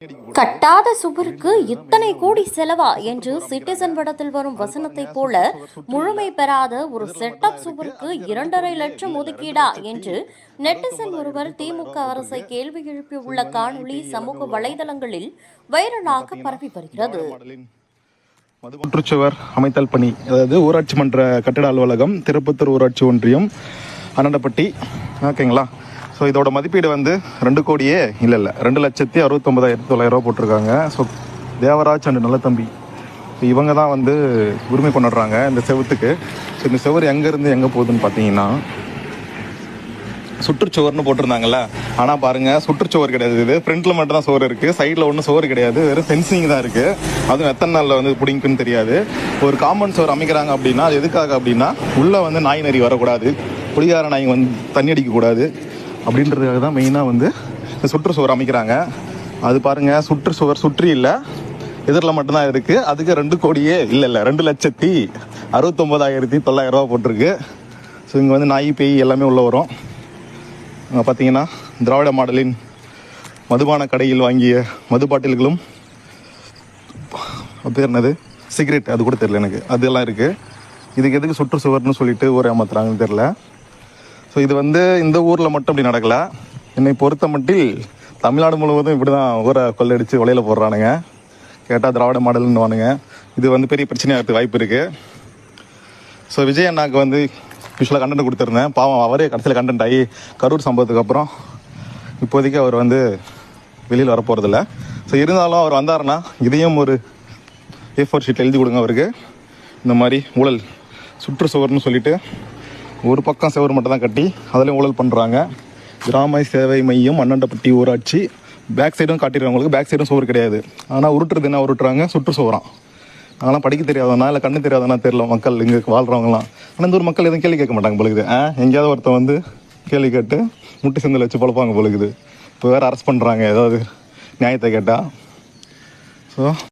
கட்டாத சுவருக்கு இத்தனை கோடி செலவா என்று சிட்டிசன் படத்தில் வரும் வசனத்தை போல முழுமை பெறாத ஒரு செட்டப் சுவருக்கு 2.5 லட்சம் ஒதுக்கீடா என்று நெட்டிசன் ஒருவர் திமுக அரசை கேள்வி எழுப்பியுள்ள காணொளி சமூக வலைதளங்களில் வைரலாக பரவி வருகிறது. சுற்றுச்சுவர் அமைத்தல் பணி, அதாவது ஊராட்சி மன்ற கட்டிட அலுவலகம், திருப்பத்தூர் ஊராட்சி ஒன்றியம், அனண்டப்பட்டி. ஓகேங்களா? ஸோ இதோட மதிப்பீடு வந்து 2 கோடியே இல்லை 2,69,900 போட்டிருக்காங்க. ஸோ தேவராஜ் அண்ட் நல்லதம்பி இவங்க தான் வந்து உரிமை கொண்டாடுறாங்க இந்த செவத்துக்கு. ஸோ இந்த செவர் எங்கேருந்து எங்கே போகுதுன்னு பார்த்தீங்கன்னா, சுற்றுச்சுவர்னு போட்டிருந்தாங்கல்ல, ஆனால் பாருங்கள் சுற்றுச்சுவர் கிடையாது, இது ஃப்ரண்ட்டில் மட்டும் தான் சுவர் இருக்குது, சைடில் ஒன்றும் சுவர் கிடையாது, வெறும் ஃபென்சிங் தான் இருக்குது. அதுவும் எத்தனை நாளில் வந்து பிடிக்குன்னு தெரியாது. ஒரு காம்பவுண்ட் சுவர் அமைக்கிறாங்க அப்படின்னா அது எதுக்காக அப்படின்னா, உள்ளே வந்து நாய் நரி வரக்கூடாது, குடிகார நாய் வந்து தண்ணி அடிக்கக்கூடாது அப்படின்றதுக்காக தான் மெயினாக வந்து இந்த சுற்றுச்சுவர் அமைக்கிறாங்க. அது பாருங்கள், சுற்றுச்சுவர் சுற்றி இல்லை, எதிரில் மட்டும்தான் இருக்குது. அதுக்கு 2 கோடியே இல்லை 2,69,900 போட்டிருக்கு. ஸோ இங்கே வந்து நாய் பேய் எல்லாமே உள்ளே வரும். பார்த்தீங்கன்னா திராவிட மாடலின் மதுபான கடையில் வாங்கிய மது பாட்டில்களும், பேர் என்னது, சிகரெட், அது கூட தெரியல எனக்கு, அதெல்லாம் இருக்குது. இதுக்கு எதுக்கு சுற்றுச்சுவர்னு சொல்லிட்டு ஊரை ஏமாத்துறாங்கன்னு தெரில. ஸோ இது வந்து இந்த ஊரில் மட்டும் இப்படி நடக்கலை. என்னை பொறுத்த மட்டில் தமிழ்நாடு முழுவதும் இப்படி தான் ஊரை கொள்ளடிச்சு வலையில் போடுறானுங்க. கேட்டால் திராவிட மாடல்னு வானுங்க. இது வந்து பெரிய பிரச்சனையாகிறதுக்கு வாய்ப்பு இருக்குது. ஸோ விஜய் அண்ணாக்கு வந்து யூஸ்வலாக கண்டென்ட் கொடுத்துருந்தேன். பாவம் அவரே கடைசியில் கண்டென்ட் ஆகி கரூர் சம்பவத்துக்கு அப்புறம் இப்போதைக்கு அவர் வந்து வெளியில் வரப்போகிறதில்ல. ஸோ இருந்தாலும் அவர் வந்தாருன்னா இதையும் ஒரு A4 ஷீட்டில் எழுதி கொடுங்க அவருக்கு. இந்த மாதிரி ஊழல் சுற்றுச்சுவர்னு சொல்லிட்டு ஒரு பக்கம் சுவர் மட்டும் தான் கட்டி அதிலையும் ஊழல் பண்ணுறாங்க. கிராம சேவை மையம், அண்ணண்டப்பட்டி ஊராட்சி, பேக் சைடும் காட்டிடுறவங்களுக்கு பேக் சைடும் சுவர் கிடையாது. ஆனால் உருட்டுறது என்ன உருட்டுறாங்க, சுற்றுச்சுவரான். அதெல்லாம் படிக்க தெரியாதவனா இல்லை கண்ணு தெரியாதவனா தெரியல மக்கள் இங்கே வாழ்கிறவங்களாம். ஆனால் இந்த ஒரு மக்கள் எதுவும் கேள்வி கேட்க மாட்டாங்க பொழுது. எங்கேயாவது ஒருத்தன் வந்து கேள்வி கேட்டு முட்டி செந்தில் வச்சு பழப்பாங்க பொழுது. இப்போ வேறு அரெஸ்ட் பண்ணுறாங்க ஏதாவது நியாயத்தை கேட்டால். ஸோ